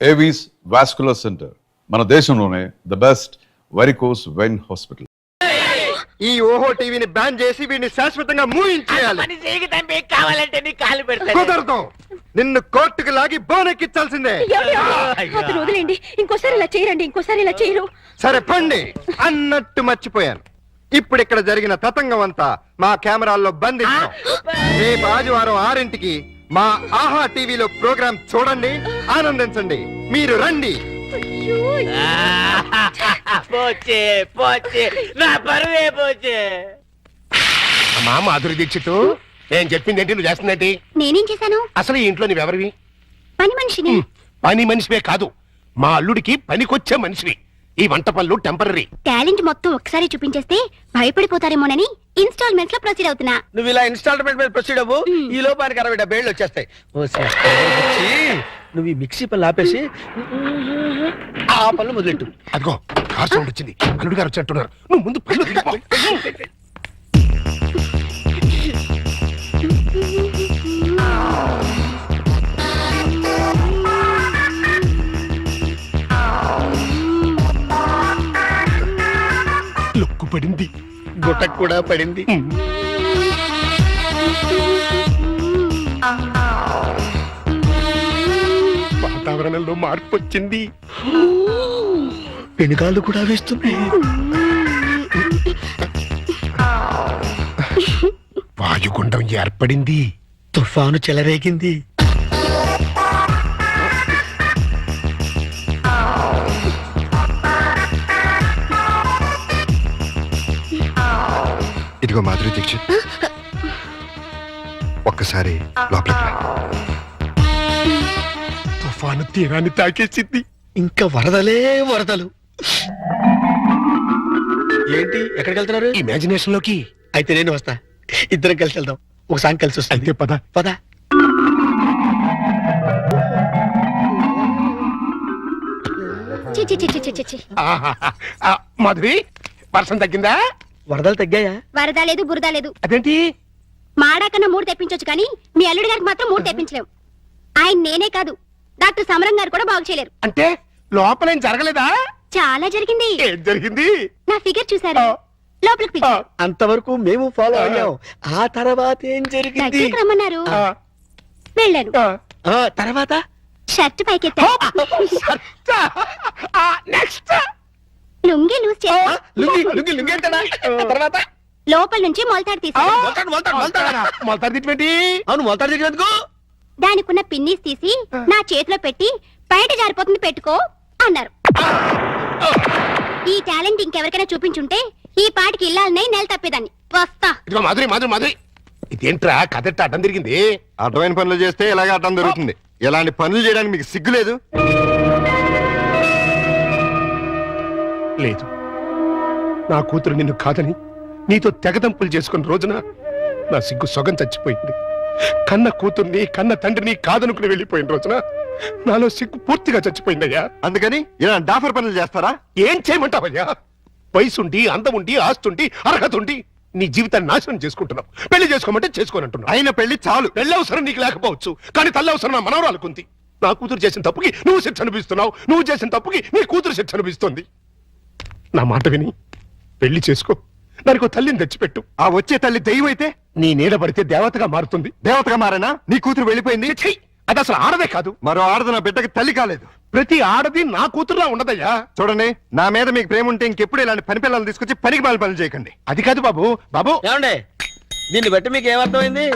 Avis vascular centre మన దేశంలోనే the best varicose vein hospital. ఈ ఓహో టీవీని బ్యాన్ చేసి వీడిని శాశ్వతంగా మూయించేయాలి. కుదరదు, నిన్ను కోర్టుకు లాగి బోనెక్కించాల్సిందే. వదిలేండి, ఇంకోసారి ఇలా చేయరండి, ఇంకోసారి ఇలా చేయరు. సరే పండి అన్నట్టు మర్చిపోయాను. ఇప్పుడు ఇక్కడ జరిగిన తతంగం అంతా మా కెమెరాల్లో బంధించాం. రేపు ఆదివారం 6ంటికి మా ఆహా టీవీలో ప్రోగ్రాం చూడండి, ఆనందించండి. మీరు రండి. పోచే పోచే నా పరువే పోచే. అమ్మా మాధురి దీక్షిత్, నేను చెప్పింది ఏంటి, నువ్వు చేస్తుందేంటి? నేనేం చేశాను? అసలు ఈ ఇంట్లో నువ్వెవరివి? పని మనిషిని. పని మనిషివే కాదు, మా అల్లుడికి పనికొచ్చే మనిషివి. ఈ వంట పనులు టెంపరరీ. టాలెంట్ మొత్తం ఒక్కసారి చూపించేస్తే భయపడిపోతారేమోనని ఇన్స్టాల్మెంట్స్ లో ప్రొసీడ్ అవుతున్నా. నువ్వు ఇలా ఇన్స్టాల్మెంట్ మీద ప్రొసీడ్ అవ్వు, ఈ లోపానికి 60-70 ఏళ్ళు వచ్చేస్తాయి. నువ్వు ఈ మిక్సీ పనులు ఆపేసి ఆ పనులు మొదలెట్టు. అదిగో కార్ సౌండ్ వచ్చింది, అల్లుడు గారు వచ్చేట్టున్నారు. నువ్వు ముందు పనులు తీసుకో. లుక్కు పడింది, గుట్టకు కూడా పడింది. వాతావరణంలో మార్పు వచ్చింది, పెనుగాళ్ళు కూడా వేస్తున్నాయి. వాయుగుండం ఏర్పడింది, తుఫాను చెలరేగింది. ఇదిగో మాధురి దీక్షిత్, ఒక్కసారి లోపలికి రా. తుఫాను తీరాన్ని తాకేసింది, ఇంకా వరదలే వరదలు. ఏంటి, ఎక్కడికి వెళ్తున్నారు? ఇమాజినేషన్ లోకి. అయితే నేను వస్తా, ఇద్దరం కలిసి వెళ్దాం. ఒక సాంగ్ కలిసి వస్తుంది. అయితే పద పద. మాధురి, వర్షం తగ్గిందా? వరదలు తగ్గాయా? వరద లేదు, బురద లేదు. అదేంటి? మాడాకన్నా 3 తెప్పించొచ్చు కానీ మీ అల్లుడి గారికి మాత్రం 3 తెప్పించలేము. ఆయన నేనే కాదు, డాక్టర్ సమరం గారు కూడా బాగు చేయలేరు. అంటే లోపలేం జరగలేదా? చాలా జరిగింది. ఏం జరిగింది? నా ఫిగర్ చూసారా? లోపలికి పిలిచి అంతవరకు మేము ఫాలో అయ్యాం. ఆ తర్వాత ఏం జరిగింది? దగ్గరికి రమ్మన్నారు, వెళ్ళాను. తర్వాత షర్ట్ పైకెత్తా, నెక్స్ట్ లుంగి లూజ్ చేస్తా, తర్వాత లోపల నుంచి మొలతాడు తీసా, మొలతాడు తిట్టి. అవును, మొలతాడు తిట్టినందుకు దానికున్న పిన్నీస్ తీసి నా చేతిలో పెట్టి బయట జారిపోతుంది పెట్టుకో అన్నారు. ఈ టాలెంట్ ఇంకెవరికైనా చూపించుంటే ఈ పాటికి ఇల్లాలనే నెల తప్పేదాన్ని. వస్తా. ఇదిగో మాధురి, మాధురి, మాధురి, ఇదేంట్రా కదట్ట అడ్డం తిరిగింది? అడ్డమైన పనులు చేస్తే ఇలాగే అడ్డం దొరుకుతుంది. ఇలాంటి పనులు చేయడానికి మీకు సిగ్గు లేదు? లేదు, నా కూతురు నిన్ను కాదని నీతో తెగదంపులు చేసుకున్న రోజున నా సిగ్గు సొగం చచ్చిపోయింది. కన్న కూతుర్ని కన్న తండ్రిని కాదనుకుని వెళ్ళిపోయిన రోజున నాలో సిగ్గు పూర్తిగా చచ్చిపోయిందయ్యా. అందుకని ఇలా డాఫర్ పనులు చేస్తారా? ఏం చేయమంటావయ్యా? వయసుండి, అందముండి, ఆస్తుండి, అర్హత ఉండి నీ జీవితాన్ని నాశనం చేసుకుంటున్నావు. పెళ్లి చేసుకోమంటే చేసుకోనంటున్నావు. అయిన పెళ్లి చాలు. పెళ్లి అవసరం నీకు లేకపోవచ్చు, కానీ తల్లి అవసరం నా మనవరాలకుంది. నా కూతురు చేసిన తప్పుకి నువ్వు శిక్ష అనిపిస్తున్నావు, నువ్వు చేసిన తప్పుకి నీ కూతురు శిక్ష అనిపిస్తుంది. నా మాట విని పెళ్లి చేసుకో, దానికి తల్లిని తెచ్చిపెట్టు. ఆ వచ్చే తల్లి దెయ్యం అయితే నీ నీడ పడితే దేవతగా మారుతుంది. దేవతగా మారేనా? నీ కూతురు వెళ్ళిపోయింది. ఛీ! అది అసలు ఆడదే కాదు. మరో ఆడది నా బిడ్డకి తల్లి కాలేదు. ప్రతి ఆడది నా కూతురులా ఉండదయ్యా. చూడండి, నా మీద మీకు ప్రేమ ఉంటే ఇంకెప్పుడు ఇలాంటి పని పిల్లలు తీసుకొచ్చి పనికి మాల పనులు చేయకండి. అది కాదు బాబు. బాబు, ఏమండి, దీన్ని బట్టి మీకు ఏమర్థమైంది?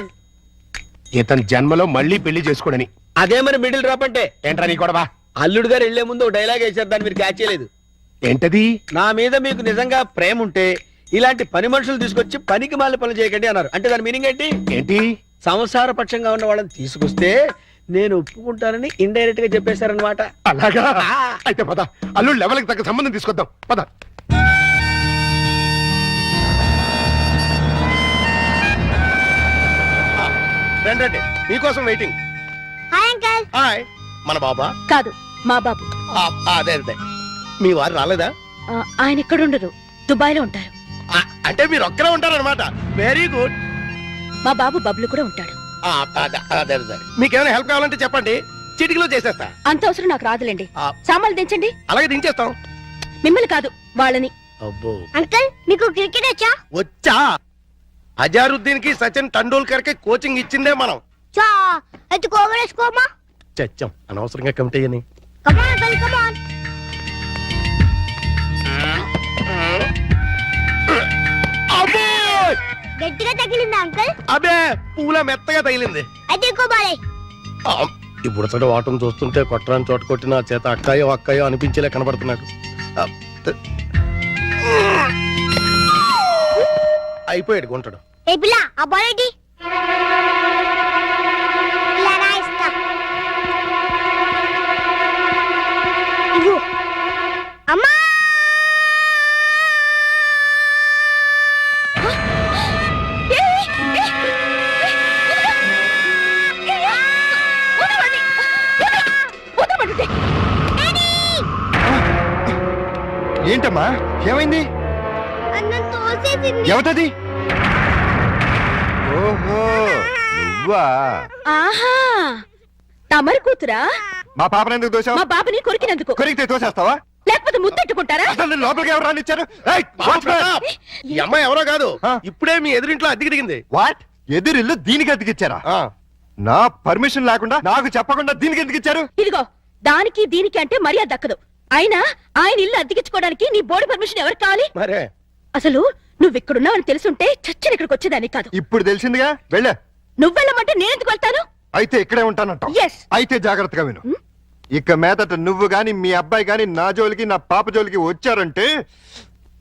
ఇతని జన్మలో మళ్ళీ పెళ్లి చేసుకోడని. అదే మరి మిడిల్ డ్రాప్ అంటే. ఏంట్రా నీ గొడవ? అల్లుడు గారు వెళ్లే ముందు ఒక డైలాగ్ వేశారు, దాన్ని మీరు క్యాచ్ చేయలేదు. ఏంటది? నా మీద మీకు నిజంగా ప్రేమ ఉంటే ఇలాంటి పని మనుషులు తీసుకొచ్చి పనికి మాల పనులు చేయకండి అన్నారు. అంటే దాని మీనింగ్ ఏంటి? ఏంటి? సంసార పక్షంగా ఉన్న వాళ్ళని తీసుకొస్తే నేను ఒప్పుకుంటానని ఇండైరెక్ట్ గా చెప్పేశారనమాట. అలాగా? అయితే పద, అల్లుడు లెవెల్కి తగ్గ సంబంధం తీసుకొద్దాం. పద. రండి, మీకోసం వెయిటింగ్. Hi uncle. హాయ్. మన బాబా? కాదు, మా బాబు. అదే అదే. మీ వారు రాలేదా? ఆయన ఇక్కడ ఉండరు, దుబాయ్ లో ఉంటారు. అంటే మీరు ఒక్కరే ఉంటారనమాట. Very good. మా బాబు బబ్లు కూడా ఉంటాడు. మీకేమైనా హెల్ప్ కావాలంటే చెప్పండి, చిటికలో చేసేస్తా. అంత అవసరం నాకు రాదులేండి. ఆ. సామాన్లు దించండి. అలాగే దించేస్తాం. మిమ్మల్ని కాదు వాళ్ళని. అబ్బో అంకుల్ మీకు క్రికెట్ వచ్చా? వచ్చా? అజారుద్దీన్ కి సచిన్ టెండూల్కర్ కి కోచింగ్ ఇచ్చిందే మనం. చా అయితే కోవరేసుకోమా. చచ్చాం అనవసరంగా కమిటీ అని. కమాన్ అంకుల్ కమాన్. అబ్బో గట్టిగా తగిలిందా అంకుల్? అబే పూల మెత్తగా తగిలింది. అయితే కోబాలే. ఇప్పుడు అసలు వాటం చూస్తుంటే కొట్టరాని చోట కొట్టిన చేత అక్కాయో అక్కాయో అనిపించేలా కనబడుతున్నాడు. అయిపోయాడు గుంటడు. ఏ పిల్ల ఆ బాల్ ఏంటి? ఇలా రా ఇస్తా. ఇవ్వు. అమ్మా ఏంటమ్మా ఏమైంది? అన్నం తోసేసింది. ఎవతది? ఓహో నువ్వా? ఆహా తమరి కూతురా? మా పాపను ఎందుకు మా దోశావు? బాబుని కొరికినందుకు. కొరికితే తోసేస్తావా? లేకపోతే ముద్దెట్టుకుంటారా? అసలు నేను లోపలికి ఎవరు రానిచ్చారు? ఏయ్, watchman! ఈ అమ్మాయి ఎవరో కాదు, ఆ. ఇప్పుడే మీ ఎదురింట్లో అద్దెకి దిగింది. వాట్? ఎదురిల్లు దీనికి అతికిచ్చారా? నా పర్మిషన్ లేకుండా నాకు చెప్పకుండా దీనికి ఎందుకు ఇచ్చారు? ఇదిగో దానికి దీనికి అంటే మర్యాద దక్కదు. అయినా ఆయన ఇల్లు అద్దెకించుకోవడానికి నీ బోర్డు పర్మిషన్ ఎవరికి కావాలి? మరే అసలు నువ్వు ఇక్కడున్నావని తెలుసుంటే చచ్చిన ఇక్కడికి వచ్చేదాన్ని కాదు. ఇప్పుడు తెలిసిందిగా వెళ్ళా. నువ్వెళ్ళమంటే నేనెందుకు వెళ్తాను? అయితే ఇక్కడే ఉంటానంటావు. Yes. అయితే జాగ్రత్తగా విను. ఇక మీదట నువ్వు గాని మీ అబ్బాయి గాని నా జోలికి నా పాప జోలికి వచ్చారంటే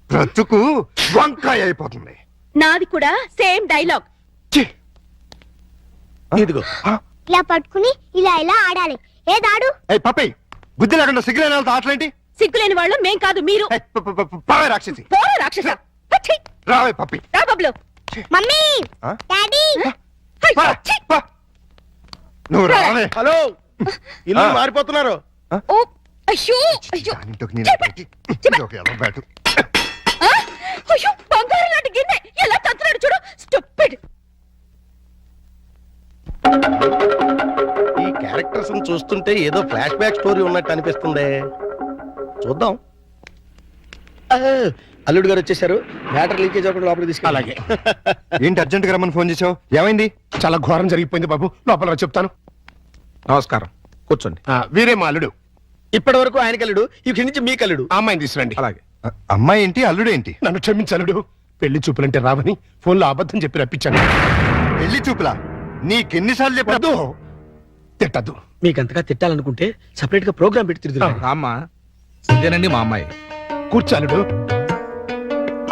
బ్రతుకు వంకాయ అయిపోతుంది. నాది కూడా సేమ్ డైలాగ్. ఛీ! ఇదిగో ఇలా పట్టుకుని ఇలా ఇలా ఆడాలి. ఏదాడు? ఏయ్ పప్పి, బుద్ధి లేకుండా సిగ్గులేని వాళ్ళతో ఆటలేంటి? సిగ్గులేని వాళ్ళు మేం కాదు మీరు. ఏయ్, పావే రాక్షసి. పోరా రాక్షస. పచ్చి. రావే పప్పి. రా బబ్లు. మమ్మీ ఆ? డాడీ హై, పా, ఛీ. పా. నువ్వు రావే. హలో ఇల్లు ఆ. మారిపోతున్నారు. ఓ అయ్యో అయ్యో. దానింటోకి నేను చెప్ప. పెట్టి, చెప్ప. ఇదొక ఎర్ర బ్యాటు. ఆ? అయ్యో బంగారం లాంటి గిన్నె ఎలా తంతున్నాడు చూడు. స్టూపిడ్. ఈ క్యారెక్టర్స్ చూస్తుంటే ఏదో ఫ్లాష్ బ్యాక్ స్టోరీ ఉన్నట్టు అనిపిస్తుంది. చూద్దాం. ఆ, అల్లుడు గారు వచ్చేసారు. మ్యాటర్ లీకేజ్ అవ్వకుండా లోపలికి తీసుకు. అలాగే. ఏంటి అర్జెంట్ గా రమ్మని ఫోన్ చేసావు? ఏమైంది? చాలా ఘోరం జరిగిపోయింది బాబు. లోపల రా చెప్తాను. నమస్కారం, కూర్చోండి. వీరే మా అల్లుడు. ఇప్పటి వరకు ఆయన కల్లుడు, ఇక్కడి నుంచి మీ కల్లుడు. ఆ అమ్మాయిని తీసుకురండి. అలాగే. అమ్మాయి ఏంటి అల్లుడు ఏంటి? నన్ను క్షమించలుడు. పెళ్లి చూపులంటే రావని ఫోన్లో అబద్ధం చెప్పి రప్పించాను. పెళ్లి చూపులా? నీకెన్నిసార్లు చెప్పదు? వద్దు, తిట్టద్దు. మీకు అంతగా తిట్టాలనుకుంటే సెపరేట్ గా ప్రోగ్రామ్ పెట్టి తిరుగుతుంది. రామ్మా, ఇదేనండి మా అమ్మాయి. కూర్చాలుడు.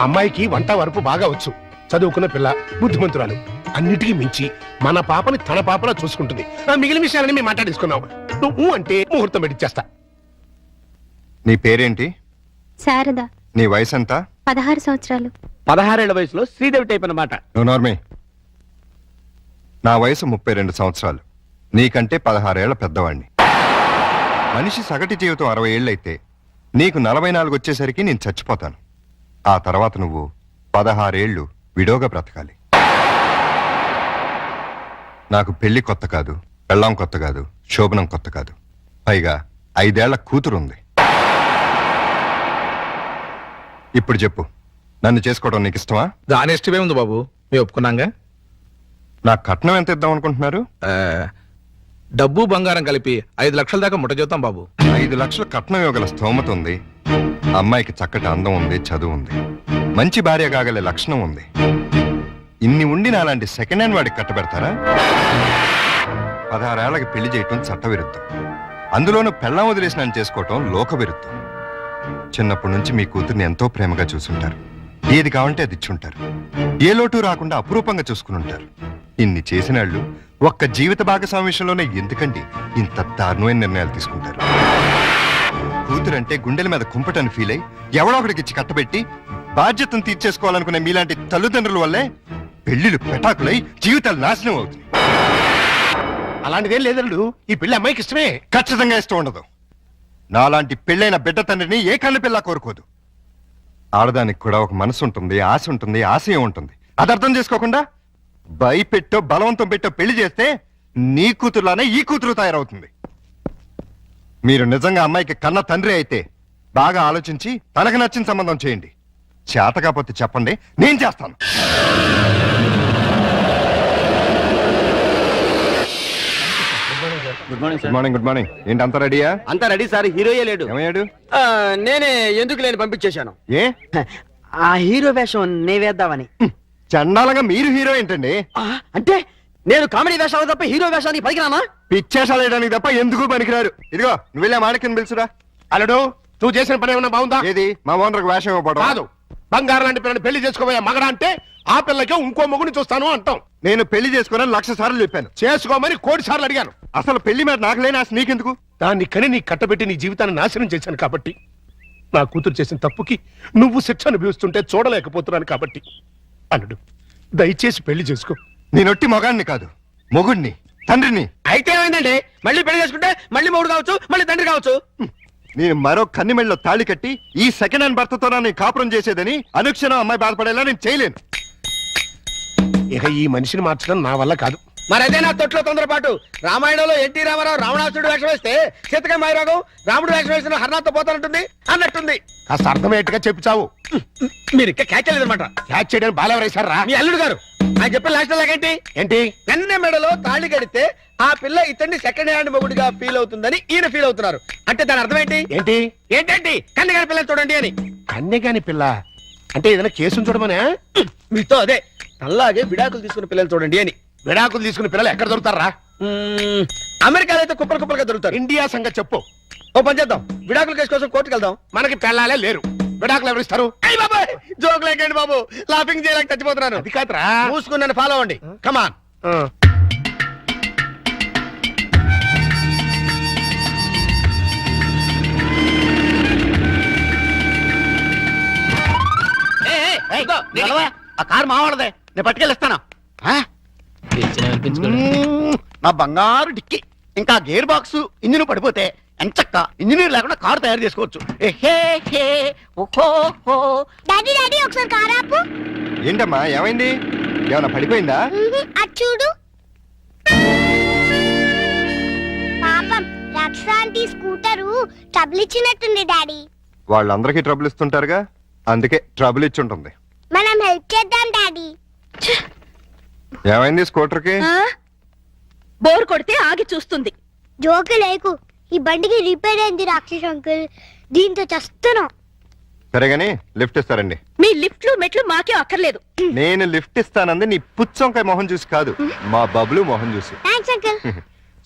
అమ్మాయికి వంట వరపు బాగా వచ్చు. చదువుకున్న పిల్ల, బుద్ధిమంతురాలు. అన్నిటికీ మించి మన పాపని తన పాపలా చూసుకుంటుంది. మిగిలిన విషయాలని మేము మాట్లాడేసుకున్నాం. నువ్వు అంటే ముహూర్తం పెట్టిచ్చేస్తా. నీ పేరేంటి? శారద నీ వయసు ఎంత? 16 సంవత్సరాలు. 16 ఏళ్ల వయసులో శ్రీదేవి టైప్ అన్నమాట. నువ్వు నోర్మి. నా వయసు 32 సంవత్సరాలు. నీకంటే 16 ఏళ్ల పెద్దవాణ్ణి. మనిషి సగటు జీవితం 60 ఏళ్ళైతే నీకు 44 వచ్చేసరికి నేను చచ్చిపోతాను. ఆ తర్వాత నువ్వు 16 ఏళ్ళు విడోగా బ్రతకాలి. నాకు పెళ్లి కొత్త కాదు, పెళ్ళాం కొత్త కాదు, శోభనం కొత్త కాదు. పైగా 5 ఏళ్ల కూతురుంది. ఇప్పుడు చెప్పు, నన్ను చేసుకోవడం నీకు ఇష్టమా? దాని ఇష్టమే ఉంది బాబు, మేము ఒప్పుకున్నాగా. నా కట్నం ఎంత ఇద్దాం అనుకుంటున్నారు? ఆ, డబ్బు బంగారం కలిపి 5 లక్షల దాకా ముట్ట చూద్దాం బాబు. 5 లక్షల కట్నం ఇవ్వగల స్తోమత ఉంది. అమ్మాయికి చక్కటి అందం ఉంది, చదువు ఉంది, మంచి భార్య కాగలే లక్షణం ఉంది. ఇన్ని ఉండి నాలాంటి సెకండ్ హ్యాండ్ వాడికి కట్టబెడతారా? 16 ఏళ్ళకి పెళ్లి చేయటం చట్టవిరుద్ధం. అందులోనూ పెళ్ళాం వదిలేసి నన్ను చేసుకోవటం లోక విరుద్ధం. చిన్నప్పటి నుంచి మీ కూతుర్ని ఎంతో ప్రేమగా చూసుంటారు. ఏది కావాలంటే అది ఇచ్చుంటారు. ఏ లోటు రాకుండా అపురూపంగా చూసుకుని ఉంటారు. ఇన్ని చేసినాళ్ళు ఒక్క జీవిత భాగస్వామి విషయంలోనే ఎందుకండి ఇంత దారుణమైన నిర్ణయాలు తీసుకుంటారు? కూతురంటే గుండెల మీద కుంపటని ఫీల్ అయి ఎవడో ఒకడికి ఇచ్చి కట్టబెట్టి బాధ్యతను తీర్చేసుకోవాలనుకునే మీలాంటి తల్లిదండ్రుల వల్లే పెళ్లిళ్ళు పెటాకులై జీవితాలు నాశనం అవుతుంది. అలాంటిదేం లేదల్లుడు. ఈ పెళ్లి అమ్మాయికి ఇష్టమే. ఖచ్చితంగా ఇష్టం ఉండదు. నాలాంటి పెళ్ళైన బిడ్డ తండ్రిని ఏ కన్ను పిల్ల కోరుకోదు. ఆడదానికి కూడా ఒక మనసు ఉంటుంది, ఆశ ఉంటుంది, ఆశయం ఉంటుంది. అది అర్థం చేసుకోకుండా భయపెట్టో బలవంతం పెట్టో పెళ్లి చేస్తే నీ కూతురులానే ఈ కూతురు తయారవుతుంది. మీరు నిజంగా అమ్మాయికి కన్న తండ్రి అయితే బాగా ఆలోచించి తనకు నచ్చిన సంబంధం చేయండి. చేత కాకపోతే చెప్పండి, నేను చేస్తాను. Good morning good morning. Good morning. ఏంటి అంత రెడీయా? అంతా రెడీ సార్, హీరోయే లేడు. ఏమయ్యాడు? నేనే ఎందుకు లేని పంపించేశాను. ఏ ఆ హీరో వేషం నే వేద్దామని. చండాలంగా మీరు హీరో ఏంటండి? అంటే నేను కామెడీ వేషాలు తప్ప హీరో వేషానికి పనికిరానా? పిచ్చేషాలు వేయడానికి తప్ప ఎందుకు పనికిరారు. ఇదిగో నువ్వు వెళ్ళా మాణిక్యం పిలుచురా. అల్లుడు నువ్వు చేసిన పని ఏమన్నా బాగుందా? ఏది మా ఓనర్కి వేషం ఇవ్వబడదు. కాదు, బంగారం లాంటి పిల్లని పెళ్లి చేసుకోబోయే మగడా అంటే ఆ పిల్లకే ఇంకో మొగుని చూస్తాను అంటాం. నేను పెళ్లి చేసుకోనని 1,00,000 సార్లు చెప్పాను. చేసుకోమని 1,00,00,000 సార్లు అడిగాను. అసలు పెళ్లి మీద నాకు లేని ఆశ నీకెందుకు? దాన్ని కని నీ కట్టబెట్టి నీ జీవితాన్ని నాశనం చేశాను కాబట్టి, నా కూతురు చేసిన తప్పుకి నువ్వు శిక్ష అనుభవిస్తుంటే చూడలేకపోతున్నాను కాబట్టి. అల్లుడు దయచేసి పెళ్లి చేసుకో. నేనొట్టి మొగాడిని కాదు, మొగుడిని, తండ్రిని. అయితే ఏమైందండి, మళ్ళీ పెళ్లి చేసుకుంటే మళ్ళీ మొగుడు కావచ్చు, మళ్ళీ తండ్రి కావచ్చు. నేను మరో కన్నిమెళ్ళలో తాళి కట్టి ఈ సెకండ్ హ్యాండ్ భర్తతో నేను కాపురం చేసేదని అనుక్షణం అమ్మాయి బాధపడేలా నేను చేయలేను. ఇక ఈ మనిషిని మార్చడం నా వల్ల కాదు. మరి అదే నా తొట్లో తొందరపాటు. రామాయణంలో ఎన్టీ రామారావు రావణాసుడు వేషం వేస్తే సీతకాయ మైరాగం రాముడు వేషం వేసిన హర్నాథ్తో పోతానంటుంది అన్నట్టుంది. కాస్త అర్థమయ్యేట్టుగా చెప్పి చావు. మీరు ఇంకా క్యాచ్ అనమాట. క్యాచ్ చేయడానికి బాలెవరేశారా? మీ అల్లుడు గారు ఆయన చెప్పిన లాస్ట్ లాగేంటి? ఏంటి? వెన్న మెడలో తాళి కడితే ఆ పిల్ల ఇతన్ని సెకండ్ హ్యాండ్ మొగుడిగా ఫీల్ అవుతుందని ఈయన ఫీల్ అవుతున్నారు. అంటే దాని అర్థం ఏంటి? ఏంటి? ఏంటండి కన్నగారి పిల్లని చూడండి అని. కన్యగాని పిల్ల అంటే ఏదైనా కేసును చూడమనే? మీతో అదే అలాగే విడాకులు తీసుకున్న పిల్లలు చూడండి అని. విడాకులు తీసుకున్న పిల్లలు ఎక్కడ దొరుకుతారా? అమెరికాలో అయితే కుప్పలు కుప్పలుగా దొరుకుతారు. ఇండియా సంగతి చెప్పు. ఓ పని చేద్దాం, విడాకుల కేసు కోసం కోర్టుకు వెళ్దాం. మనకి పెళ్ళాలే లేరు, విడాకులు ఎవరిస్తారు? అయ్య బాబాయ్, జోక్ లేకండి బాబు, లాఫింగ్ చేయలేక చచ్చిపోతున్నాను. అది కాదురా. మూసుకుని నన్ను ఫాలో అవ్వండి. కమాన్. ఆ. ఆ కారు మావాడదే, నేను పట్టుకెళ్ళిస్తాను. నా బంగారు డిక్కి ఇంకా గేర్ బాక్స్ ఇంజిన్ పడిపోతే ఎంచక్క ఇంజనీర్ లేకుండా కారు తయారు చేసుకోవచ్చు. డాడీ డాడీ ఒకసారి కారు ఆపు. ఏంటమ్మా ఏమైంది? ఏమైనా పడిపోయిందా? అది చూడు. పాపం రక్షాంటి స్కూటరు ట్రబుల్ ఇచ్చినట్టుంది డాడీ. వాళ్ళందరికీ ట్రబుల్ ఇస్తుంటారుగా, అందుకే ట్రబుల్ ఇచ్చి ఉంటుంది. మనం హెల్ప్ చేద్దాం డాడీ. ఏమైంది స్కూటర్కి? బోర్ కొడితే ఆగి చూస్తుంది. జోకు లేకు, ఈ బండికి రిపేర్ అయింది రాక్షస్ అంకుల్, దీంతో చస్తున్నాం. సరేగాని లిఫ్ట్ ఇస్తారండి. మీ లిఫ్ట్లు మెట్లు మాకే అక్కర్లేదు. నేను లిఫ్ట్ ఇస్తానంది నీ పుచ్చంకాయ మొహం చూసి కాదు, మా బబ్లు మొహం చూసి. Thanks uncle.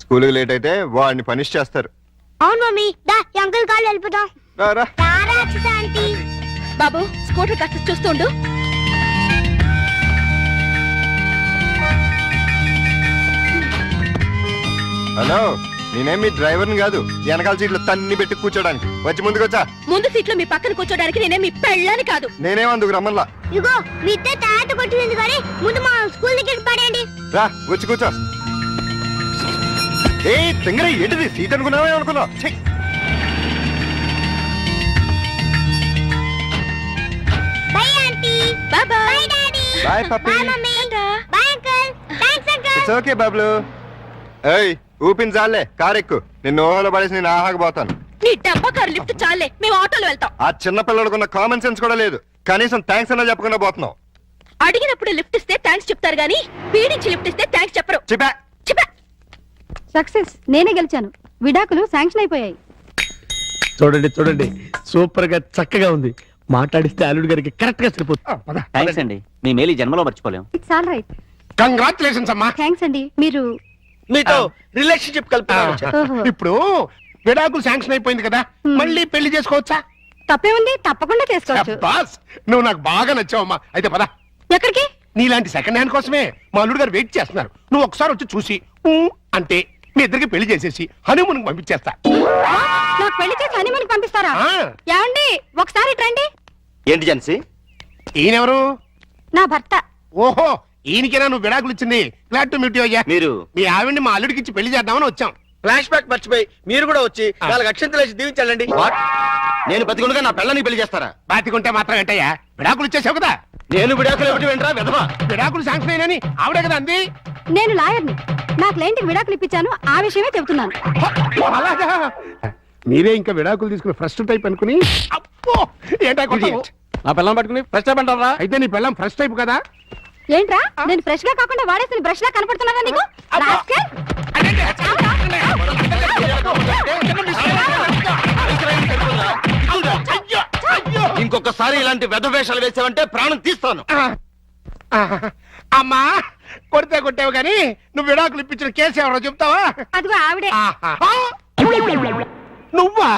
స్కూల్కి లేట్ అయితే వాడిని పనిష్ చేస్తారు. అవును మమ్మీ, దా ఈ అంకుల్ కాళ్ళు వెళ్ళిపోతాం. రారా. రాక్షస్ ఆంటీ. బాబు స్కూటర్ కాస్త చూస్తుండు. హలో, నేనేం మీ డ్రైవర్ని కాదు, వెనకాల సీట్లు తన్ని పెట్టి కూర్చోడానికి. వచ్చి ముందుకొచ్చా. ముందు సీట్లో మీ పక్కన కూర్చోడానికి నేనే మీ పెళ్ళాని కాదు. నేనేమందుకు రమ్మల్లా. ఇగో మీ ఇద్దరు తర్వాత కొట్టింది కానీ ముందు మా స్కూల్ దగ్గర పడండి. రా వచ్చి కూర్చో. ఏ తింగర ఏంటిది, సీట్ అనుకున్నావే అనుకున్నావు. Bye aunty. Bye bye. Bye daddy. Bye puppy. Bye mummy. Bye uncle. Thanks uncle. It's okay Bablu. ఏయ్ ఊపిన చాలే, కార్ ఎక్కు. నిన్ను ఓహోలో పడేసి నేను ఆహాకపోతాను. నీ డబ్బా కారు లిఫ్ట్ చాలే, మేము ఆటోలో వెళ్తాం. ఆ చిన్న పిల్లలకున్న కామన్ సెన్స్ కూడా లేదు, కనీసం థ్యాంక్స్ అన్నా చెప్పకుండా పోతున్నావు. అడిగినప్పుడు లిఫ్ట్ ఇస్తే థ్యాంక్స్ చెప్తారు గానీ పీడించి లిఫ్ట్ ఇస్తే థ్యాంక్స్ చెప్పరు. చెప్పా. చెప్పా. సక్సెస్, నేనే గెలిచాను. విడాకులు శాంక్షన్ అయిపోయాయి. చూడండి చూడండి, సూపర్ గా చక్కగా ఉంది. మాట్లాడిస్తే అల్లుడు గారికి కరెక్ట్ గా సరిపోతుంది. థ్యాంక్స్ అండి, మీ మేలు ఈ జన్మలో మర్చిపోలేం. It's all right. కంగ్రాచులేషన్స్ అమ్మా. థ్యాంక్స్ అండి. మీరు మీతో రిలేషన్షిప్ కలుపుతున్నాను. ఓహో. ఇప్పుడు విడాకులు శాంక్షన్ అయిపోయింది కదా, మళ్ళీ పెళ్లి చేసుకోవచ్చా? తప్పే ఉంది, తప్పకుండా చేసుకోవచ్చు. బాస్, నువ్వు నాకు బాగా నచ్చావమ్మా. అయితే పద. ఎక్కడికి? నీలాంటి సెకండ్ హ్యాండ్ కోసమే మా అల్లుడు గారు వెయిట్ చేస్తున్నారు. నువ్వు ఒకసారి వచ్చి చూసి ఊ అంటే మీ ఇద్దరికి పెళ్లి చేసేసి హనీమూన్ పంపించేస్తా. నాకు పెళ్లి చేసి హనీమూన్ పంపిస్తారా? ఆ. ఏమండి ఒకసారి ఇటు రండి. ఏంటి జెన్సీ? ఈయనెవరు? నా భర్త. ఓహో, ఈయనకేనా నువ్వు విడాకులు ఇచ్చింది? గ్లాడ్ టు మీట్ యు అయ్యా. మీరు మీ ఆవిడ్ని మా అల్లుడికి ఇచ్చి పెళ్లి చేద్దామని వచ్చాం. ఫ్లాష్ బ్యాక్ మర్చిపోయి మీరు కూడా వచ్చి వాళ్ళకి అక్షంతలు వేసి దీవించాలండి. నేను బతికుండగా నా పిల్లని పెళ్లి చేస్తారా? బాతికుంటే మాత్రం ఏంటయ్యా, విడాకులు ఇచ్చేసావు కదా. నేను విడాకులు ఏమిటి వెంట్రా విధవా? విడాకులు శాంక్షన్ అయినని ఆవిడే కదా అంది. నేను లాయర్ని. నా క్లయింట్కి విడాకులు ఇప్పించాను, ఆ విషయమే చెబుతున్నాను. అలాగా. మీరే ఇంకా విడాకులు తీసుకుని ఫస్ట్ టైప్ అనుకుని అబ్బో ఏంటా కొట్టావు? నా పిల్లలు పట్టుకుని ఫస్ట్ టైం అంటారా? అయితే నీ పెళ్ళం ఫస్ట్ టైప్ కదా? ఏంట్రా నేను ఫ్రెష్ గా కాకుండా వాడేసిన బ్రష్ లా కనపడుతున్నానా నీకు? రాస్కెల్! ఇంకొకసారి ఇలాంటి వెధవేషాలు వేసావంటే ప్రాణం తీస్తాను. అమ్మా కొడితే కొట్టావు కానీ నువ్వు విడాకులు ఇప్పించిన కేసు ఎవరో చెప్తావా? అదిగో ఆవిడే. నువ్వా?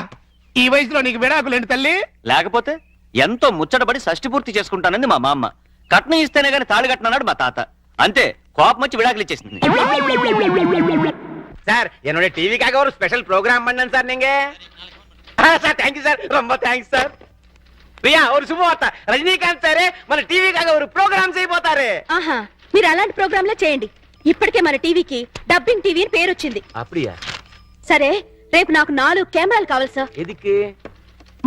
ఈ వయసులో నీకు విడాకులు ఏంటి తల్లి? లేకపోతే ఎంతో ముచ్చటపడి షష్టి పూర్తి చేసుకుంటానంది మా మామ. కట్నం ఇస్తేనే గాని తాళి కట్టనన్నాడు మా తాత. అంతే, కోపం వచ్చి విడాకులు ఇచ్చేసింది. சார் என்னோட டிவிக்காக ஒரு ஸ்பெஷல் ப்ரோக்ராம் பண்ணேன் சார் நீங்க. சார் தேங்க்யூ சார், ரொம்ப தேங்க்ஸ் சார். ప్రియా ஒரு శుభవార్త, రజనీకాంత్ సారే మన టీవీకాగా ఒక ప్రోగ్రామ్ చేయబోతారు. ఆహా, మీరు అలాంటి ప్రోగ్రాంలే చేయండి. ఇప్పటికే మన టీవీకి డబ్బింగ్ టీవీ అని పేరు వచ్చింది. அப்படியா? సరే, రేపు నాకు 4 కెమెరాలు కావాలి సార్. ఎదుకు?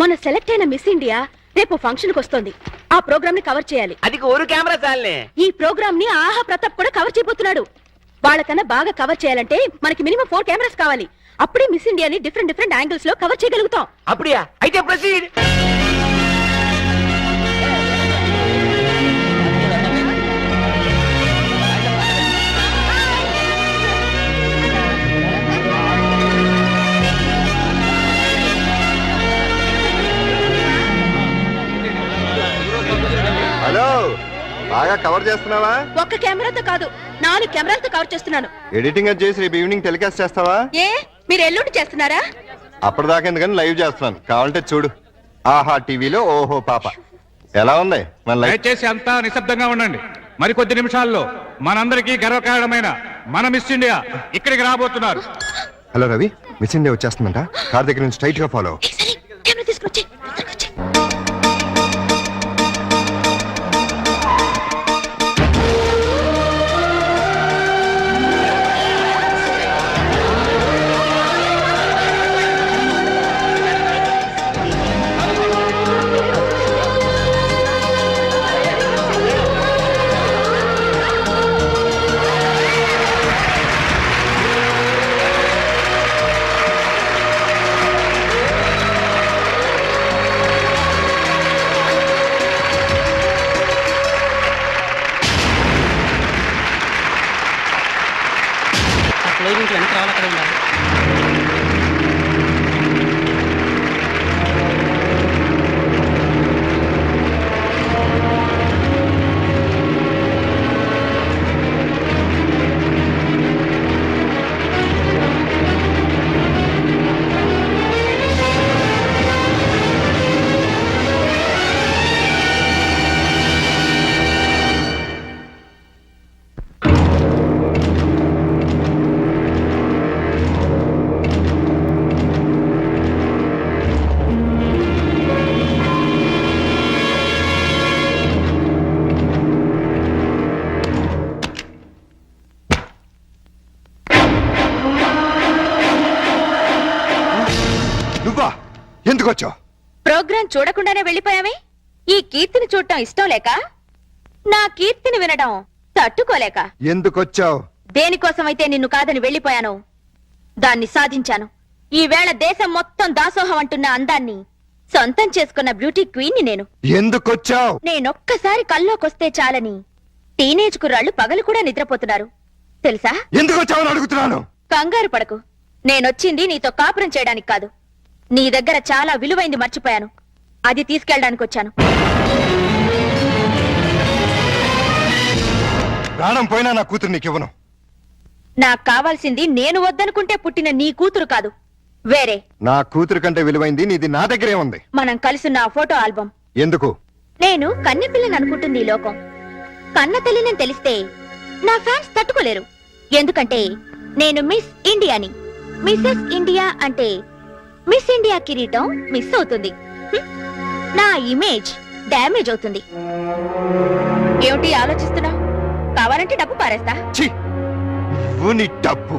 మొన్న సెలెక్ట్ అయిన మిస్ ఇండియా రేపు ఫంక్షన్ కి వస్తుంది. ఆ ప్రోగ్రామ్ ని కవర్ చేయాలి. అదికి ఒక కెమెరా చాలే. ఈ ప్రోగ్రామ్ ని ఆహా ప్రతాప్ కూడా కవర్ చేయబోతున్నాడు. వాళ్ళకన్నా బాగా కవర్ చేయాలంటే మనకి మినిమం 4 కెమెరాస్ కావాలి. అప్పుడే మిస్ ఇండియాని డిఫరెంట్ యాంగిల్స్ లో కవర్ చేయగలుగుతాం. அப்படியா? అయితే ప్రొసీడ్. హలో, బాగా కవర్ చేస్తున్నావా? ఒక్క కెమెరాతో కాదు, 4 కెమెరాలతో కవర్ చేస్తున్నాను. ఎడిటింగ్ అది చేసి రేపు ఈవినింగ్ టెలికాస్ట్ చేస్తావా? ఏ, మీరు ఎల్లుండి చేస్తున్నారా? అప్పటిదాకా ఎందుకని లైవ్ చేస్తున్నాను, కావాలంటే చూడు. ఆహా టీవీలో ఓహో పాప. ఎలా ఉంది మన లైవ్? దయచేసి అంతా నిశ్శబ్దంగా ఉండండి. మరికొద్ది నిమిషాల్లో మనందరికీ గర్వకారణమైన మన మిస్ ఇండియా ఇక్కడికి రాబోతున్నారు. హలో రవి, మిస్ ఇండియా వచ్చేస్తుందంట. కార్ దగ్గర నుంచి స్ట్రైట్ గా ఫాలో. సరే, కెమెరా తీసుకొచ్చి నువ్వా? ఎందుకు వచ్చావు? ప్రోగ్రాం చూడకుండానే వెళ్ళిపోయామే. ఈ కీర్తిని చూడటం ఇష్టం లేక, నా కీర్తిని వినడం తట్టుకోలేక. ఎందుకు వచ్చావు? దేనికోసమైతే నిన్ను కాదని వెళ్ళిపోయాను, దాన్ని సాధించాను. ఈవేళ దేశం మొత్తం దాసోహం అంటున్న అందాన్ని సొంతం చేసుకున్న బ్యూటీ క్వీన్ ని నేను. ఎందుకు వచ్చావు? నేనొక్కసారి కల్లోకొస్తే చాలని టీనేజ్ కుర్రాళ్ళు పగలు కూడా నిద్రపోతున్నారు తెలుసా? ఎందుకు వచ్చావని అడుగుతున్నాను. కంగారు పడకు, నేనొచ్చింది నీతో కాపురం చేయడానికి కాదు. నీ దగ్గర చాలా విలువైంది మర్చిపోయాను, అది తీసుకెళ్ళడానికి వచ్చాను. ప్రాణం పోయినా నా కూతురు నీకు ఇవ్వను. నాకు కావాల్సింది నేను వద్దనుకుంటే పుట్టిన నీ కూతురు కాదు, వేరే. నా కూతురు కంటే విలువైంది నీది నా దగ్గరే ఉంది. మనం కలిసిన ఆ ఫోటో ఆల్బమ్. ఎందుకు? నేను కన్నె పిల్లని అనుకుంటుంది ఈ లోకం. కన్న తల్లిని తెలిస్తే నా ఫ్యాన్స్ తట్టుకోలేరు. ఎందుకంటే నేను మిస్ ఇండియాని. మిస్సెస్ ఇండియా అంటే మిస్ ఇండియా కిరీటం మిస్ అవుతుంది, నా ఇమేజ్ డ్యామేజ్ అవుతుంది. ఏమిటి ఆలోచిస్తున్నావు? కావాలంటే డబ్బు పారేస్తా. ఛీ! నువ్వు నీ డబ్బు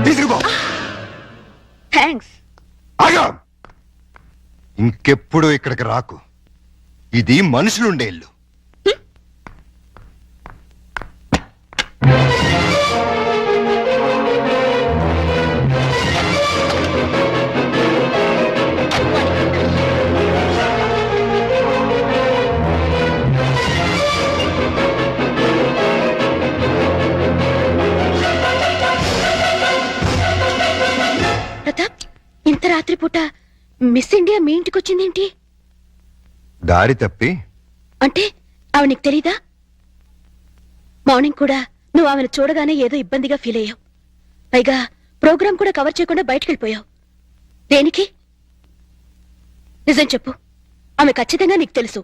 తీసుకుపో. థ్యాంక్స్. ఆగా! ఇంకెప్పుడు ఇక్కడికి రాకు. ఇది మనుషులుండే ఇల్లు. ఇంత రాత్రిపూట మిస్ ఇండియా మీ ఇంటికి వచ్చిందేంటి? దారి తప్పి అంటే ఆమె నీకు తెలీదా? మార్నింగ్ కూడా నువ్వు ఆమెను చూడగానే ఏదో ఇబ్బందిగా ఫీల్ అయ్యావు. పైగా ప్రోగ్రాం కూడా కవర్ చేయకుండా బయటకెళ్ళిపోయావు. దేనికి? నిజం చెప్పు. ఆమె ఖచ్చితంగా నీకు తెలుసు,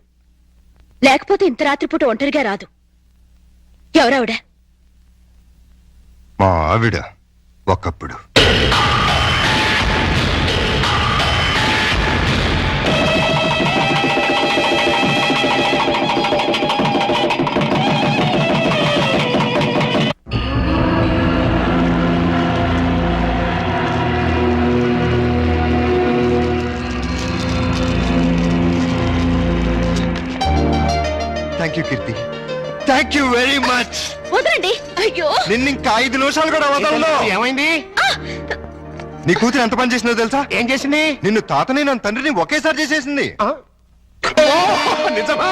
లేకపోతే ఇంత రాత్రిపూట ఒంటరిగా రాదు. ఎవరావిడ? మా ఆవిడ ఒకప్పుడు. Thank you Keerthi, thank you very much. వదలండి. అయ్యో, నిన్ను ఇంకా 5 నిమిషాలు కూడా వదలను. ఏమైంది? నీ కూతురు ఎంత పని చేసిందో తెలుసా? ఏం చేసింది? నిన్ను తాతని నన్ను తండ్రిని ఒకేసారి చేసేసింది. ఆ? ఓ, నిజమా?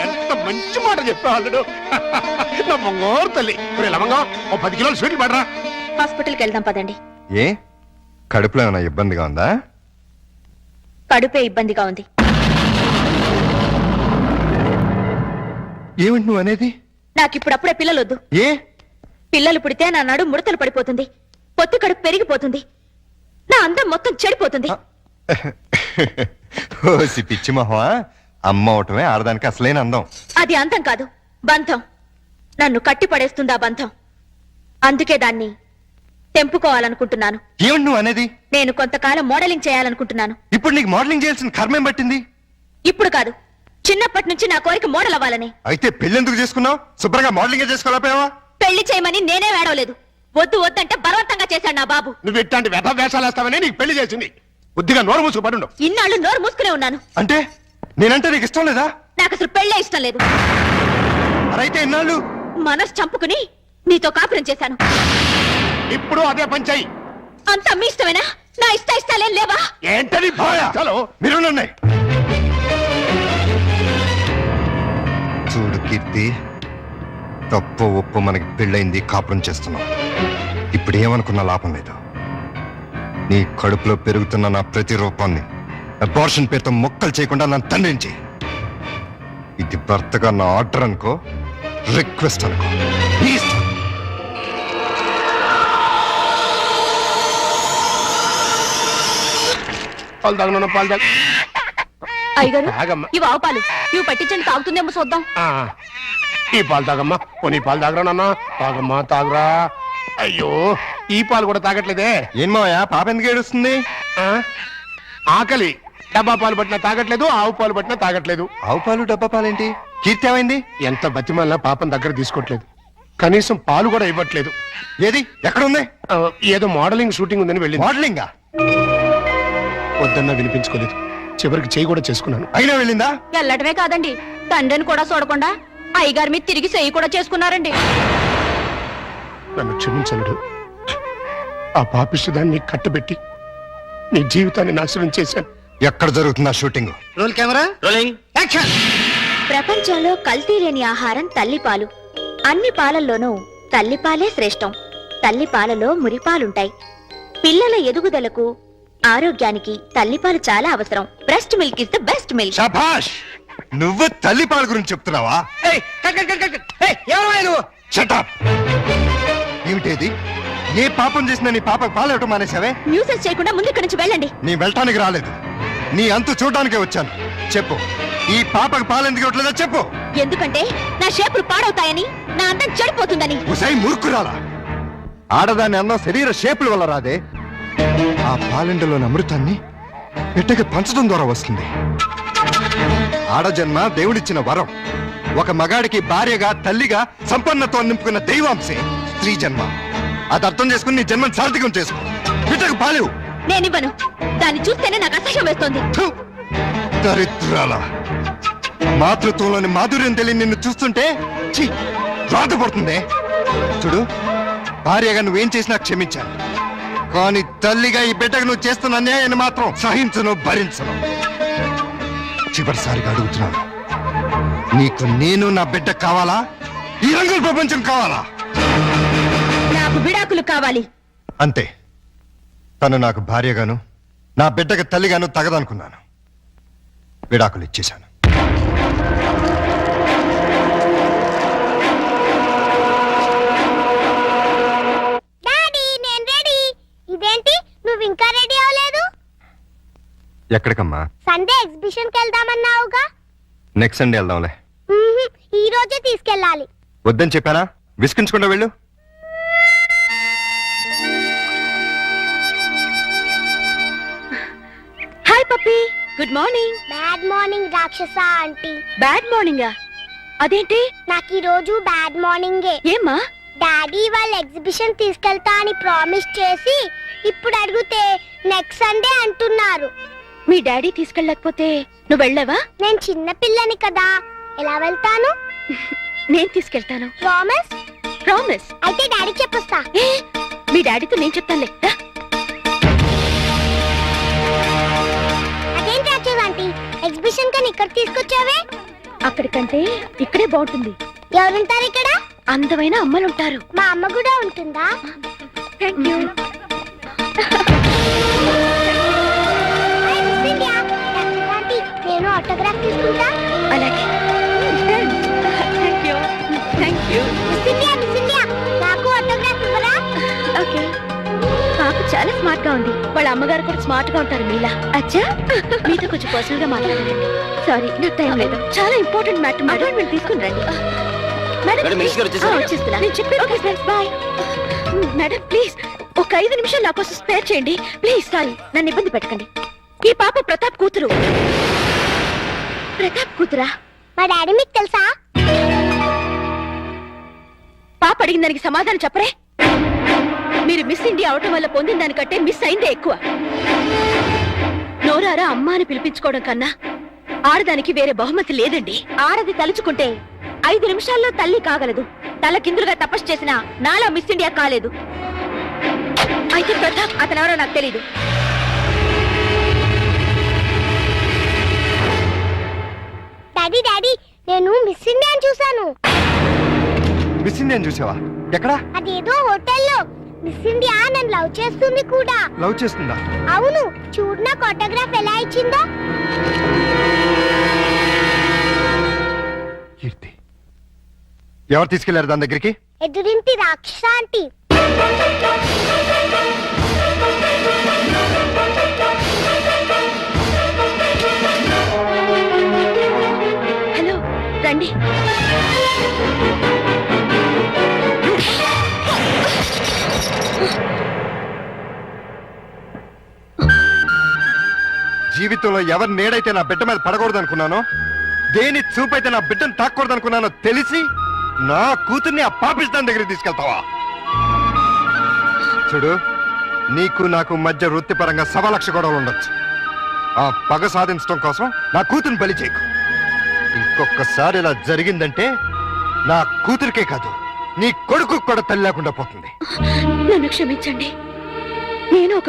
ఎంత మంచి మాట చెప్పావు అల్లుడు. నా బంగారు తల్లి. ఒరే లవంగం, ఓ 10 కిలోలు స్వీట్లు పడరా. హాస్పిటల్కి వెళ్దాం పదండి. ఏ కడుపులో ఏమైనా ఇబ్బందిగా ఉందా? కడుపే ఇబ్బందిగా ఉంది. ఏమిటి నువ్వు అనేది? నాకిప్పుడప్పుడే పిల్లలొద్దు. ఏ పిల్లలు పుడితే నా నడు ముడతలు పడిపోతుంది, పొత్తి కడుపు పెరిగిపోతుంది, నా అందం మొత్తం చెడిపోతుంది. ఓసి పిచ్చి మొహమా, అమ్మ అవటమే ఆడదానికి అసలైన అందం. అది అందం కాదు, బంధం. నన్ను కట్టి పడేస్తుంది ఆ బంధం. అందుకే దాన్ని తెంపుకోవాలనుకుంటున్నాను. ఏమిటి నువ్వు అనేది? నేను కొంతకాలం మోడలింగ్ చేయాలనుకుంటున్నాను. ఇప్పుడు నీకు మోడలింగ్ చేయాల్సిన కర్మేం పట్టింది? ఇప్పుడు కాదు, చిన్నప్పటి నుంచి నా కోరిక మోడల్ అవ్వాలని. అయితే పెళ్ళెందుకు చేసుకున్నావు? శుభ్రంగా మోడలింగ్ చేసుకోలేకపోయావా? పెళ్లి చేయమని నేనే వేడవలేదు. వద్దు వద్దంటే బలవంతంగా చేశాడు నా బాబు. నువ్వు ఇట్లాంటి వ్యధ వేషాలు వేస్తావని నీకు పెళ్లి చేసింది. బుద్ధిగా నోరు మూసుకు పడుండు. ఇన్నాళ్ళు నోరు మూసుకునే ఉన్నాను. అంటే నేనంటే నీకు ఇష్టం లేదా? నాకు అసలు పెళ్ళే ఇష్టం లేదు. అరైతే ఇన్నాళ్ళు మనసు చంపుకుని నీతో కాపురం చేశాను. ఇప్పుడు అదే పంచాయి. అంతా మీ ఇష్టమేనా? నా ఇష్టాలేం లేవా? ఏంటని చలో మీరున్నాయి. చూడు కీర్తి, తప్పు ఒప్పు మనకి పెళ్ళైంది, కాపురం చేస్తున్నాం. ఇప్పుడు ఏమనుకున్నా లాభం లేదు. నీ కడుపులో పెరుగుతున్న నా ప్రతి రూపాన్ని అబార్షన్ పేరుతో మొక్కలు చేయకుండా నన్ను తండ్రించి. ఇది భర్తగా నా ఆర్డర్ అనుకో, రిక్వెస్ట్ అనుకో, నీ ఇష్టం. పాలు తాగను, పాలు తాగ. అయ్యగారు, తాగమ్మా. ఇవి ఆవు పాలు. ఇవి పట్టించండి, తాగుతుందేమో చూద్దాం. ఆ, ఈ పాలు తాగమ్మా. పోనీ పాలు తాగరా నాన్న. తాగమ్మా, తాగరా. అయ్యో, ఈ పాలు కూడా తాగట్లేదే. ఏం మావయ్య, పాప ఎందుకు ఏడుస్తుంది? ఆ? ఆకలి. డబ్బా పాలు పట్టినా తాగట్లేదు, ఆవు పాలు పట్టినా తాగట్లేదు. ఆవు పాలు డబ్బా పాలేంటి? కీర్తి ఏమైంది? ఎంత బతిమాలినా పాపం దగ్గర తీసుకోవట్లేదు. కనీసం పాలు కూడా ఇవ్వట్లేదు. ఏది ఎక్కడ ఉంది? ఆ, ఏదో మోడలింగ్ షూటింగ్ ఉందని వెళ్ళింది. మోడలింగా? వద్దన్నా వినిపించుకోలేదు. చివరికి చేయి కూడా చేసుకున్నాను. అయినా వెళ్ళిందా? వెళ్ళటమే కాదండి, తండ్రిని కూడా చూడకుండా అయ్యగారి మీద తిరిగి చెయ్యి కూడా చేసుకున్నారండి. నన్ను క్షమించలుడు. ఆ పాపిష్టిదాన్ని కట్టబెట్టి నీ జీవితాన్ని నాశనం చేశాను. ఎక్కడ జరుగుతుందా shooting? Roll camera, rolling. Action. ప్రపంచంలో కల్తీ లేని ఆహారం తల్లిపాలు. అన్ని పాలల్లోనూ తల్లిపాలే శ్రేష్టం. తల్లిపాలలో మురిపాలుంటాయి. పిల్లల ఎదుగుదలకు, ఆరోగ్యానికి తల్లిపాలు చాలా అవసరం. Breast milk is the best milk. శభాష్! నువ్వు తల్లి పాల గురించి చెప్తున్నావా? ఎవరు నువ్వు? Shut up! ఏమిటేది? ఏ పాపం చేసినా నీ పాప పాలు ఇవ్వటం మానేసావే? న్యూసెన్స్ చేయకుండా ముందు ఇక్కడి నుంచి వెళ్ళండి. నీ వెళ్ళటానికి రాలేదు, నీ అంతు చూడడానికే వచ్చాను. చెప్పు, ఈ పాపకు పాలు ఎందుకు ఇవ్వట్లేదో చెప్పు. ఎందుకంటే నా షేపులు పాడవుతాయని, నా అందం చెడిపోతుందని. ఉసై మూర్ఖురాలా! ఆడదాని అన్నం శరీర షేపుల వల్ల రాదే. ఆ పాలెండలోని అమృతాన్ని బిడ్డకి పంచడం ద్వారా వస్తుంది. ఆడజన్మ దేవుడిచ్చిన వరం. ఒక మగాడికి భార్యగా, తల్లిగా సంపన్నతో నింపుకున్న దైవాంశే స్త్రీ జన్మ. అది అర్థం చేసుకుని నీ జన్మను సార్థకం చేసుకో. బిడ్డకు పాలేవు. నేనివ్వను. దాన్ని చూస్తేనే నాకు అసహ్యం వేస్తోంది. దరిద్రాల! మాతృత్వంలోని మాధుర్యం తెలియని నిన్ను చూస్తుంటే ఛీ, బాధపడుతుందే. చూడు, భార్యగా నువ్వేం చేసినా క్షమించాను, కానీ తల్లిగా ఈ బిడ్డకు నువ్వు చేస్తున్న అన్యాయాన్ని మాత్రం సహించను, భరించను. చివరిసారిగా అడుగుతున్నాను, నీకు నేను నా బిడ్డ కావాలా? ఈ రంగుల ప్రపంచం కావాలా? నాకు విడాకులు కావాలి. అంతే. తను నాకు భార్యగాను, నా బిడ్డకి తల్లిగాను తగదనుకున్నాను. విడాకులు ఇచ్చేశాను. డాడీ నేను రెడీ. ఇదేంటి నువ్వు ఇంకా రెడీ అవ్వలేదు? ఎక్కడికమ్మా? సండే ఎగ్జిబిషన్ కి వెళ్దామన్నావుగా. నెక్స్ట్ సండే వెళ్దాంలే. ఈ రోజే తీసుకెళ్ళాలి. వద్దని చెప్పానా? విసిగించకుండా వెళ్ళు. హాయ్ పప్పి, గుడ్ మార్నింగ్. బ్యాడ్ మార్నింగ్ రాక్షస ఆంటీ. బ్యాడ్ మార్నింగా? అదేంటి? నాకు ఈ రోజు బ్యాడ్ మార్నింగే. ఏమ్మా? డాడీ వాళ్ళ ఎగ్జిబిషన్ తీసుకెళ్తా అని ప్రామిస్ చేసి ఇప్పుడు అడిగితే నెక్స్ట్ సండే అంటున్నారు. మీ డాడీ తీసుకెళ్ళకపోతే నువ్వు వెళ్ళావా? నేను చిన్న పిల్లని కదా, ఎలా వెళ్తాను? నేను తీసుకెళ్తాను. ప్రామిస్? ప్రామిస్. అయితే డాడీ చెప్పొస్తా. ఏ, మీ డాడీతో నేను చెప్తానులే. రా. అదేం రాక్షస ఆంటీ, ఎగ్జిబిషన్ కని ఇక్కడ తీసుకొచ్చావే? అక్కడికంటే ఇక్కడే బాగుంటుంది. ఎవరుంటారు ఇక్కడ? అందమైన అమ్మలుంటారు. మా అమ్మ కూడా ఉంటుందా? Thank you. నేను ఆటోగ్రాఫ్ తీసుకుంటా. అలాగే. Thank you. Thank you. Miss India, నాకు ఆటోగ్రాఫ్ ఇవ్వరా? ఓకే. పాప చాలా స్మార్ట్ గా ఉంది. వాళ్ళ అమ్మగారు కూడా స్మార్ట్ గా ఉంటారు మీలా. అచ్చా, మీతో కొంచెం పర్సనల్ గా మాట్లాడాలండి. సారీ, నాకు టైం లేదు. చాలా ఇంపార్టెంట్ మ్యాటర్. మేడం మీరు తీసుకుని రండి. మేడం మినిస్టర్ గారు వచ్చేసారా? వచ్చేస్తున్నా. నేను చెప్పాను. Okay friends, bye. Madam please ఒక 5 నిమిషాలు నా కోసం స్పేర్ చేయండి ప్లీజ్. సారీ, నన్ను ఇబ్బంది పెట్టకండి. ఈ పాప ప్రతాప్ కూతురు. ప్రతాప్ కూతురా? మా డాడీ మీకు తెలుసా? పాప అడిగిన దానికి సమాధానం చెప్పరే. మీరు మిస్ ఇండియా అవటం వల్ల పొందిన దానికంటే మిస్ అయిందే ఎక్కువ. నోరారా అమ్మ అని పిలిపించుకోవడం కన్నా ఆడదానికి వేరే బహుమతి లేదండి. ఆడది తలుచుకుంటే 5 నిమిషాల్లో తల్లి కాగలదు. తల కిందులుగా తపస్సు చేసినా నాలా మిస్ ఇండియా కాలేదు. అయితే ప్రతాప్ అతనెవరో నాకు తెలీదు. డాడీ డాడీ, నేను మిస్ ఇండియాని చూశాను. మిస్ ఇండియన్ చూసావా? ఎక్కడా? అదేదో హోటల్లో. మిస్ ఇండియా నన్ను లవ్ చేస్తుంది కూడా. లవ్ చేస్తుందా? అవును, చూడు నాకు ఆటోగ్రాఫ్ ఎలా ఇచ్చిందో. కీర్తి ఎవరు తీసుకెళ్లారు దాని దగ్గరికి? ఎదురింటి రాక్షస ఆంటీ. హలో, రండి. జీవితంలో ఎవరి నేడైతే నా బిడ్డ మీద పడకూడదు అనుకున్నానో, దేని చూపైతే నా బిడ్డను తాకూడదు అనుకున్నానో తెలిసి నా కూతుర్ని ఆ పాపిస్తాన్ దగ్గరికి తీసుకెళ్తావా? చూడు, నీకు నాకు మధ్య వృత్తిపరంగా 1,00,000 గొడవలు ఉండొచ్చు. ఆ పగ సాధించడం కోసం నా కూతుర్ని బలి చేయకు. ఇంకొకసారి ఇలా జరిగిందంటే నా కూతురికే కాదు, నీ కొడుకు కూడా తల్లి లేకుండా పోతుంది. నన్ను క్షమించండి. నేను ఒక